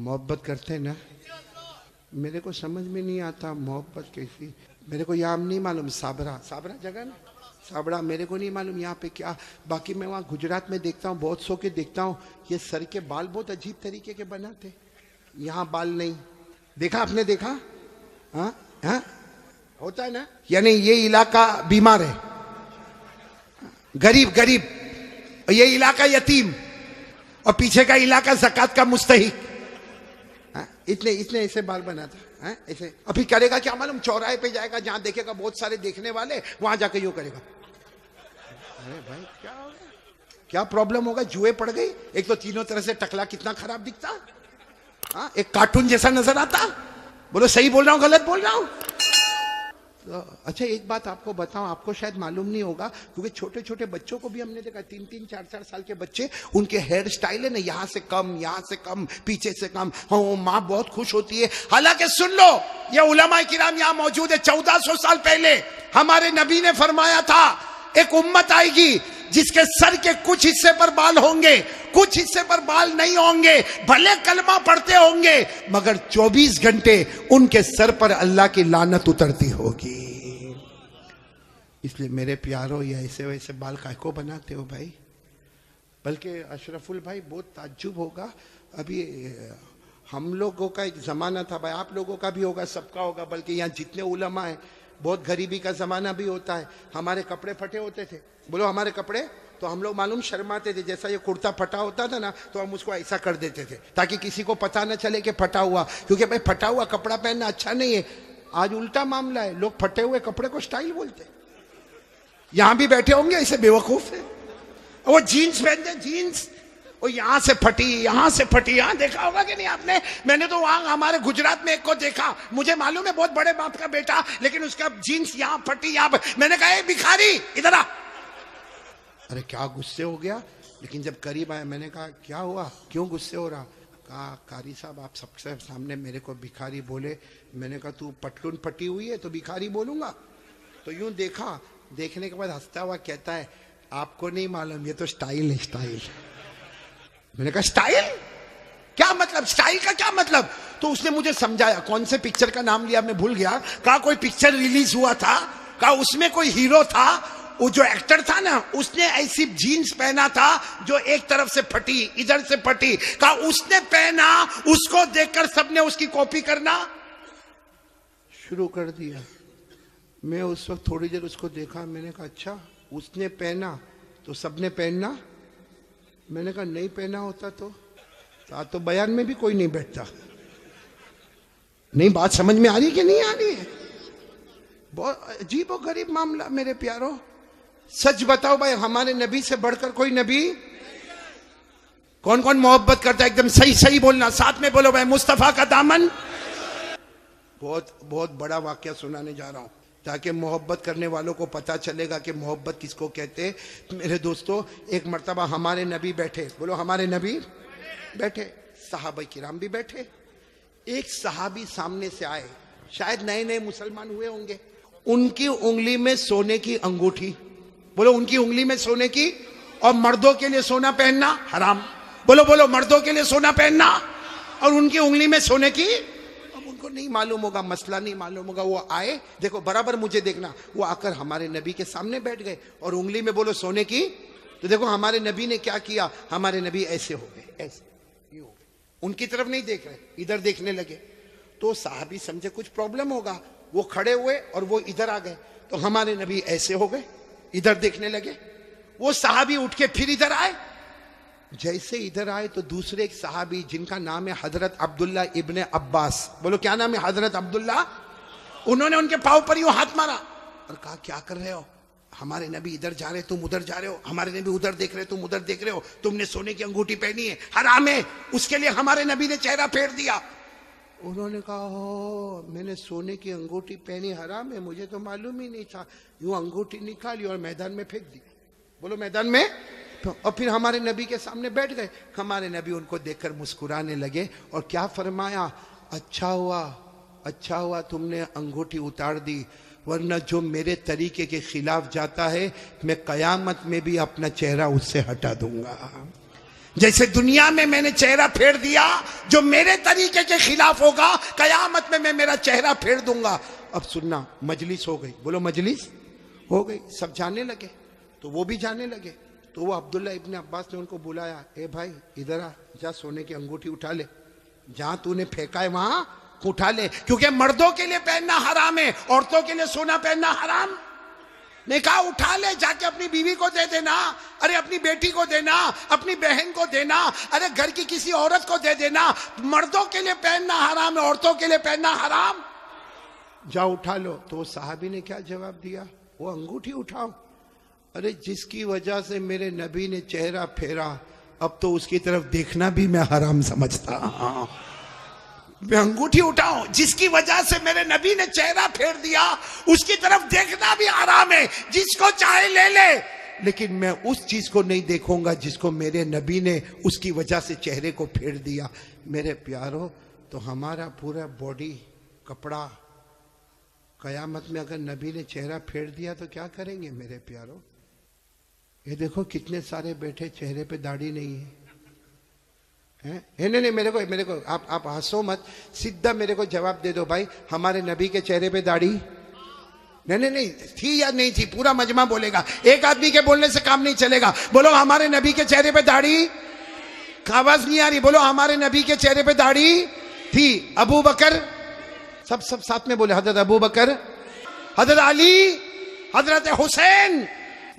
मोहब्बत करते हैं ना, मेरे को समझ में नहीं आता मोहब्बत कैसी। मेरे को यहाँ नहीं मालूम, साबरा साबरा जगह ना, साबरा मेरे को नहीं मालूम यहाँ पे क्या। बाकी मैं वहाँ गुजरात में देखता हूँ, बहुत सौ के देखता हूँ, ये सर के बाल बहुत अजीब तरीके के बनाते, यहाँ बाल नहीं। देखा आपने, देखा? हाँ हाँ, होता है ना। यानी ये इलाका बीमार है, गरीब गरीब, ये इलाका यतीम, और पीछे का इलाका ज़कात का मुस्तहिक। इतने इतने ऐसे बाल बनाता है ऐसे। अभी करेगा क्या मालूम, चौराहे पे जाएगा, जहां देखेगा बहुत सारे देखने वाले, वहां जाके यूं करेगा। अरे भाई क्या हो गया, क्या प्रॉब्लम होगा? जुए पड़ गई। एक तो तीनों तरह से टकला कितना खराब दिखता, हाँ, एक कार्टून जैसा नजर आता। बोलो सही बोल रहा हूं गलत बोल रहा हूं? तो अच्छा एक बात आपको बताऊं, आपको शायद मालूम नहीं होगा, क्योंकि छोटे छोटे बच्चों को भी हमने देखा, 3-3, 4-4 साल के बच्चे, उनके हेयर स्टाइल है ना, यहाँ से कम, यहाँ से कम, पीछे से कम। हाँ, माँ बहुत खुश होती है। हालांकि सुन लो, ये उलमा किराम यहाँ मौजूद है। 1400 साल पहले हमारे नबी ने फरमाया था, एक उम्मत आएगी जिसके सर के कुछ हिस्से पर बाल होंगे, कुछ हिस्से पर बाल नहीं होंगे, भले कलमा पढ़ते होंगे, मगर 24 घंटे उनके सर पर अल्लाह की लानत उतरती होगी। इसलिए मेरे प्यारों, ये ऐसे वैसे बाल काहे को बनाते हो भाई? बल्कि अशरफुल भाई बहुत ताज्जुब होगा, अभी हम लोगों का एक जमाना था भाई, आप लोगों का भी होगा, सबका होगा, बल्कि यहाँ जितने उलमा है, बहुत गरीबी का जमाना भी होता है। हमारे कपड़े फटे होते थे, बोलो हमारे कपड़े, तो हम लोग मालूम शर्माते थे। जैसा ये कुर्ता फटा होता था ना, तो हम उसको ऐसा कर देते थे ताकि किसी को पता न चले कि फटा हुआ, क्योंकि भाई फटा हुआ कपड़ा पहनना अच्छा नहीं है। आज उल्टा मामला है, लोग फटे हुए कपड़े को स्टाइल बोलते। यहां भी बैठे होंगे ऐसे बेवकूफ है, वो जीन्स पहनते, जीन्स वो यहां से फटी, यहां से फटी। यहां देखा होगा कि नहीं आपने? मैंने तो वहां हमारे गुजरात में एक को देखा, मुझे मालूम है बहुत बड़े बाप का बेटा, लेकिन उसका जीन्स यहां फटी, यहां। मैंने कहा भिखारी इधर आ। अरे क्या गुस्से हो गया, लेकिन जब करीब आया मैंने कहा क्या हुआ, क्यों गुस्से हो रहा? कहा कारी साहब आप सबसे सामने मेरे को भिखारी बोले। मैंने कहा तू पटलून फटी हुई है तो भिखारी बोलूंगा? तो यूं देखा, देखने के बाद हंसता हुआ कहता है आपको नहीं मालूम, ये तो स्टाइल है, स्टाइल। मैंने कहा स्टाइल क्या मतलब, स्टाइल का क्या मतलब? तो उसने मुझे समझाया, कौन से पिक्चर का नाम लिया मैं भूल गया। कहा कोई पिक्चर रिलीज हुआ था, कहा उसमें कोई हीरो था, वो जो एक्टर था ना, उसने ऐसी जीन्स पहना था जो एक तरफ से फटी, इधर से फटी। कहा उसने पहना, उसको देखकर सबने उसकी कॉपी करना शुरू कर दिया। मैं उस वक्त थोड़ी देर उसको देखा, मैंने कहा अच्छा उसने पहना तो सबने पहनना? मैंने कहा नहीं पहना होता तो बयान में भी कोई नहीं बैठता। नहीं बात समझ में आ रही कि नहीं आ रही है? बहुत अजीब और गरीब मामला मेरे प्यारों। सच बताओ भाई, हमारे नबी से बढ़कर कोई नबी? कौन कौन मोहब्बत करता है? एकदम सही सही बोलना, साथ में बोलो भाई, मुस्तफा का दामन। बहुत बहुत बड़ा वाकया सुनाने जा रहा हूं, ताकि मोहब्बत करने वालों को पता चलेगा कि मोहब्बत किसको कहते हैं। मेरे दोस्तों, एक मर्तबा हमारे नबी बैठे, बोलो हमारे नबी बैठे, सहाबा किराम भी बैठे। एक सहाबी सामने से आए, शायद नए नए मुसलमान हुए होंगे। उनकी उंगली में सोने की अंगूठी, बोलो उनकी उंगली में सोने की, और मर्दों के लिए सोना पहनना हराम। बोलो बोलो, मर्दों के लिए सोना पहनना, और उनकी उंगली में सोने की। उनको नहीं मालूम होगा, मसला नहीं मालूम होगा। वो आए, देखो बराबर मुझे देखना, वो आकर हमारे नबी के सामने बैठ गए और उंगली में बोलो सोने की। तो देखो हमारे नबी ने क्या किया, हमारे नबी ऐसे हो गए, ऐसे ये हो गए, उनकी तरफ नहीं देख रहे, इधर देखने लगे। तो साहबी समझे कुछ प्रॉब्लम होगा, वो खड़े हुए और वो इधर आ गए। तो हमारे नबी ऐसे हो गए, इधर देखने लगे। वो साहबी उठ के फिर इधर आए। जैसे इधर आए तो दूसरे एक सहाबी, जिनका नाम है हजरत अब्दुल्ला इब्ने अब्बास, बोलो क्या नाम है? हजरत अब्दुल्ला। उन्होंने उनके पांव पर यूं हाथ मारा और कहा क्या कर रहे हो? हमारे नबी इधर जा रहे, तुम उधर जा रहे हो। हमारे नबी उधर देख रहे, तुम उधर देख रहे हो। तुमने सोने की अंगूठी पहनी है, हराम है। उसके लिए हमारे नबी ने चेहरा फेर दिया। उन्होंने कहा हो, मैंने सोने की अंगूठी पहनी, हराम है, मुझे तो मालूम ही नहीं था। यूं अंगूठी निकाली और मैदान में फेंक दी। बोलो मैदान में। और फिर हमारे नबी के सामने बैठ गए। हमारे नबी उनको देखकर मुस्कुराने लगे और क्या फरमाया, अच्छा हुआ तुमने अंगूठी उतार दी, वरना जो मेरे तरीके के खिलाफ जाता है, मैं कयामत में भी अपना चेहरा उससे हटा दूंगा। जैसे दुनिया में मैंने चेहरा फेर दिया, जो मेरे तरीके के खिलाफ होगा कयामत में मैं मेरा चेहरा फेर दूंगा। अब सुनना, मजलिस हो गई, बोलो मजलिस हो गई, सब जाने लगे, तो वो भी जाने लगे। तो वो अब्दुल्ला इब्ने अब्बास ने उनको बुलाया, ए भाई इधर आ, जा सोने की अंगूठी उठा ले, जहां तूने फेंका है वहां उठा ले, क्योंकि मर्दों के लिए पहनना हराम है, औरतों के लिए सोना पहनना हराम। ने कहा उठा ले, जाके अपनी बीवी को दे देना, अरे अपनी बेटी को देना, अपनी बहन को देना, अरे घर की किसी औरत को दे देना। मर्दों के लिए पहनना हराम है, औरतों के लिए पहनना हराम। जाओ उठा लो। तो वो साहबी ने क्या जवाब दिया, वो अंगूठी उठाओ, अरे जिसकी वजह से मेरे नबी ने चेहरा फेरा, अब तो उसकी तरफ देखना भी मैं हराम समझता। मैं अंगूठी उठाऊं, जिसकी वजह से मेरे नबी ने चेहरा फेर दिया, उसकी तरफ देखना भी हराम है, जिसको चाहे ले ले, लेकिन मैं उस चीज को नहीं देखूंगा जिसको मेरे नबी ने उसकी वजह से चेहरे को फेर दिया। मेरे प्यारो, तो हमारा पूरा बॉडी कपड़ा, कयामत में अगर नबी ने चेहरा फेर दिया तो क्या करेंगे मेरे प्यारो? ये देखो कितने सारे बैठे, चेहरे पे दाढ़ी नहीं है, नहीं, मेरे को आप हंसो मत, सीधा मेरे को जवाब दे दो भाई, हमारे नबी के चेहरे पे दाढ़ी नहीं थी या नहीं थी? पूरा मजमा बोलेगा, एक आदमी के बोलने से काम नहीं चलेगा। बोलो हमारे नबी के चेहरे पे दाढ़ी, आवाज नहीं आ रही, बोलो हमारे नबी के चेहरे पे दाढ़ी थी। अबू बकर, सब साथ में बोले, हजरत अबू बकर, हजरत अली, हजरत हुसैन,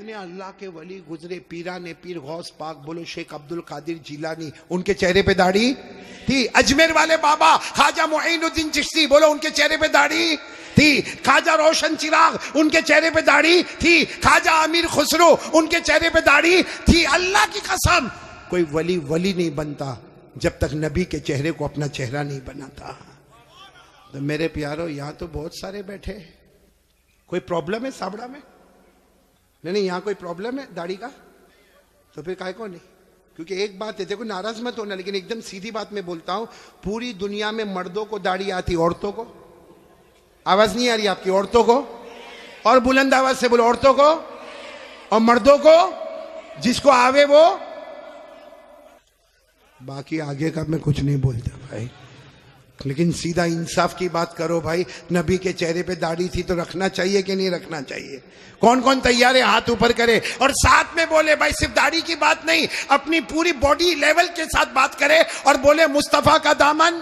अल्लाह के वली गुजरे, पीराने पीर गौस पाक, बोलो शेख अब्दुल कादिर जिलानी, उनके चेहरे पे दाढ़ी थी। अजमेर वाले बाबा ख्वाजा मुईनुद्दीन चिश्ती, बोलो उनके चेहरे पे दाढ़ी थी। ख्वाजा रोशन चिराग, उनके चेहरे पे दाढ़ी थी। ख्वाजा अमीर खुसरो, उनके चेहरे पे दाढ़ी थी। अल्लाह की कसम, कोई वली नहीं बनता जब तक नबी के चेहरे को अपना चेहरा नहीं बनाता। तो मेरे प्यारो, यहां तो बहुत सारे बैठे, कोई प्रॉब्लम है साबड़ा में? नहीं, यहां कोई प्रॉब्लम है दाढ़ी का? तो फिर काहे को नहीं? क्योंकि एक बात है, देखो नाराज मत होना, लेकिन एकदम सीधी बात मैं बोलता हूं, पूरी दुनिया में मर्दों को दाढ़ी आती, औरतों को? आवाज नहीं आ रही आपकी? औरतों को? और बुलंद आवाज से बोलो, औरतों को और मर्दों को, जिसको आवे वो। बाकी आगे का मैं कुछ नहीं बोलता भाई, लेकिन सीधा इंसाफ की बात करो भाई। नबी के चेहरे पे दाढ़ी थी तो रखना चाहिए कि नहीं रखना चाहिए? कौन कौन तैयार है हाथ ऊपर करे और साथ में बोले भाई, सिर्फ दाढ़ी की बात नहीं, अपनी पूरी बॉडी लेवल के साथ बात करे और बोले मुस्तफा का दामन,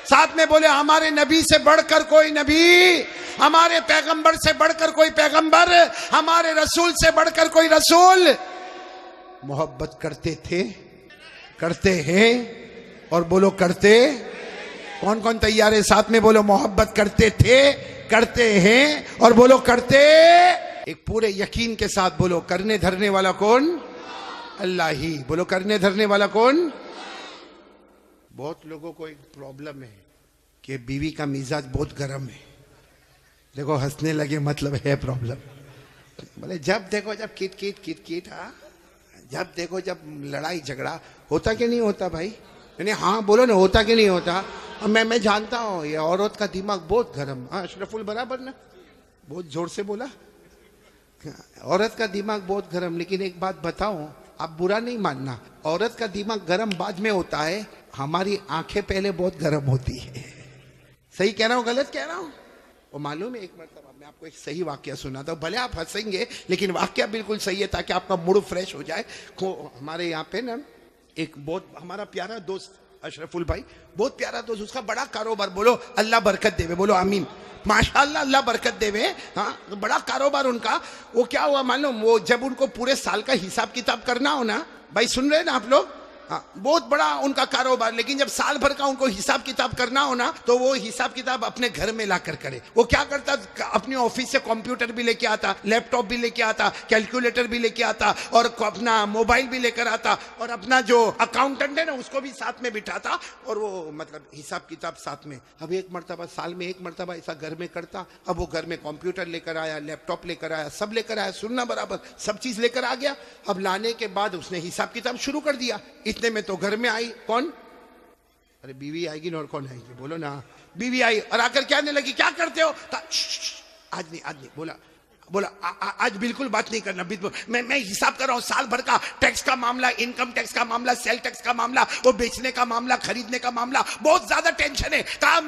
साथ में बोले हमारे नबी से बढ़कर कोई नबी, हमारे पैगंबर से बढ़कर कोई पैगंबर, हमारे रसूल से बढ़कर कोई रसूल। मोहब्बत करते थे, करते हैं, और बोलो करते। कौन कौन तैयार है? साथ में बोलो मोहब्बत करते थे, करते हैं, और बोलो करते। एक पूरे यकीन के साथ बोलो, करने धरने वाला कौन? अल्लाह ही। बोलो करने धरने वाला कौन? बहुत लोगों को एक प्रॉब्लम है कि बीवी का मिजाज बहुत गर्म है। देखो हंसने लगे, मतलब है प्रॉब्लम। बोले जब देखो जब किट किट किट किट, हाँ, जब देखो जब लड़ाई झगड़ा होता कि नहीं होता भाई? नहीं, हाँ बोलो ना, होता कि नहीं होता? मैं जानता हूँ ये औरत का दिमाग बहुत गर्म। हाँ अशरफुल बराबर ना, बहुत जोर से बोला, औरत का दिमाग बहुत गर्म। लेकिन एक बात बताऊं, आप बुरा नहीं मानना, औरत का दिमाग गर्म बाद में होता है, हमारी आंखें पहले बहुत गर्म होती है। सही कह रहा हूँ गलत कह रहा हूँ? वो मालूम है, एक मरतबा मैं आपको एक सही वाकया सुनाता हूँ, भले आप हंसेंगे लेकिन वाकया बिल्कुल सही है, ताकि आपका मूड फ्रेश हो जाए। हमारे यहाँ पे ना एक बहुत हमारा प्यारा दोस्त अशरफुल भाई, बहुत प्यारा दोस्त, उसका बड़ा कारोबार, बोलो अल्लाह बरकत देवे, बोलो आमीन, माशाअल्लाह अल्लाह बरकत देवे। हाँ, बड़ा कारोबार उनका। वो क्या हुआ मालूम, वो जब उनको पूरे साल का हिसाब किताब करना हो ना, भाई सुन रहे हैं ना आप लोग? हाँ, बहुत बड़ा उनका कारोबार, लेकिन जब साल भर का उनको हिसाब किताब करना हो ना, तो वो हिसाब किताब अपने घर में लाकर करे। वो क्या करता, अपने ऑफिस से कंप्यूटर भी लेके आता, लैपटॉप भी लेके आता, कैलकुलेटर भी लेके आता, और अपना मोबाइल भी लेकर आता, और अपना जो अकाउंटेंट है ना उसको भी साथ में बिठाता, और वो मतलब हिसाब किताब साथ में। अब एक मरतबा साल में एक मरतबा ऐसा घर में करता। अब वो घर में कंप्यूटर लेकर आया, लैपटॉप लेकर आया, सब लेकर आया, सुनना बराबर, सब चीज लेकर आ गया। अब लाने के बाद उसने हिसाब किताब शुरू कर दिया। इतने में तो घर में आई कौन? अरे बीवी आएगी ना, और कौन आएगी? बोलो ना। बीवी आई और आकर कहने लगी क्या करते हो? आज नहीं बोला, बोला आज बिल्कुल बात नहीं करना, मैं हिसाब कर रहा हूं साल भर का टैक्स का मामला, इनकम टैक्स का मामला, सेल टैक्स का मामला, वो बेचने का मामला, खरीदने का मामला, बहुत ज्यादा टेंशन है। कहा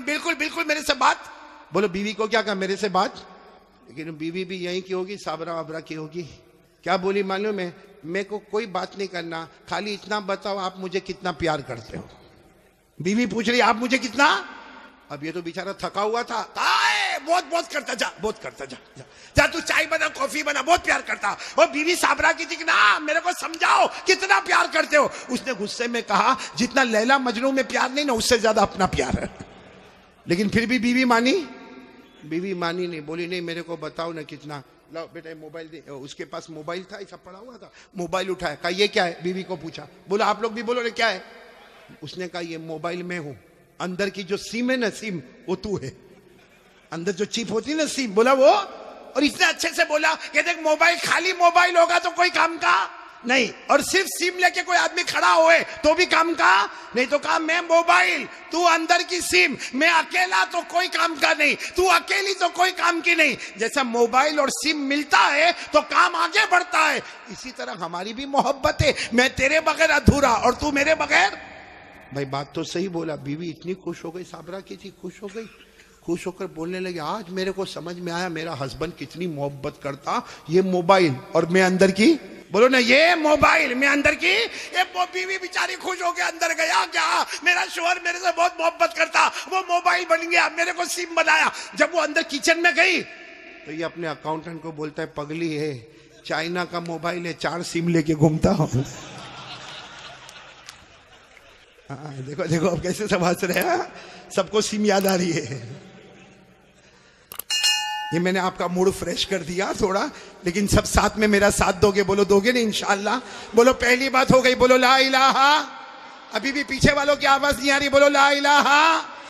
बिल्कुल बिल्कुल मेरे से बात। बोलो बीवी को क्या कहा, मेरे से बात। लेकिन बीवी भी यही की होगी, साबरा वाबरा की होगी। क्या बोली मालूम है, मेरे को कोई बात नहीं करना, खाली इतना बताओ आप मुझे कितना प्यार करते हो। बीवी पूछ रही आप मुझे कितना। अब ये तो बेचारा थका हुआ था, बहुत बहुत करता जा, बहुत करता जा, जा, जा तू चाय बना, कॉफी बना, बहुत प्यार करता। और बीवी साबरा की थी ना, मेरे को समझाओ कितना प्यार करते हो। उसने गुस्से में कहा जितना लैला मजनू में प्यार नहीं ना, उससे ज्यादा अपना प्यार है। लेकिन फिर भी बीवी मानी, बीवी मानी नहीं, बोली नहीं मेरे को बताओ ना कितना। लो बेटा मोबाइल दे। उसके पास मोबाइल था, ऐसा पड़ा हुआ था, मोबाइल उठाया, कहा ये क्या है। बीवी को पूछा, बोला आप लोग भी बोलो ना क्या है। उसने कहा ये मोबाइल में हूं, अंदर की जो सिम है ना, सिम वो तू है, अंदर जो चिप होती है ना सिम, बोला वो। और इतने अच्छे से बोला कि देख मोबाइल खाली मोबाइल होगा तो कोई काम का नहीं, और सिर्फ सिम लेके कोई आदमी खड़ा होए तो भी काम का नहीं। तो कहा मैं मोबाइल, तू अंदर की सिम, मैं अकेला तो कोई काम का नहीं, तू अकेली तो कोई काम की नहीं। जैसा मोबाइल और सिम मिलता है तो काम आगे बढ़ता है, इसी तरह हमारी भी मोहब्बत है। मैं तेरे बगैर अधूरा और तू मेरे बगैर। भाई बात तो सही बोला। बीवी इतनी खुश हो गई, साबरा की थी, खुश हो गई, खुश होकर बोलने लगी आज मेरे को समझ में आया मेरा हस्बैंड कितनी मोहब्बत करता, ये मोबाइल और मैं अंदर की। बोलो ना, ये मोबाइल में अंदर की। ये बीवी बेचारी खुश होकर अंदर गया, क्या मेरा शोहर मेरे से बहुत मोहब्बत करता, वो मोबाइल बन गया, मेरे को सिम बनाया। जब वो अंदर किचन में गई तो ये अपने अकाउंटेंट को बोलता है पगली है, चाइना का मोबाइल है, 4 सिम लेके घूमता हूं। हाँ देखो देखो अब कैसे सब हंस रहे हैं, सबको सिम याद आ रही है। ये मैंने आपका मूड फ्रेश कर दिया थोड़ा, लेकिन सब साथ में मेरा साथ दोगे। बोलो दोगे ना इंशाअल्लाह। बोलो पहली बात हो गई, बोलो ला इलाहा। अभी भी पीछे वालों की आवाज नहीं आ रही, बोलो ला इलाहा।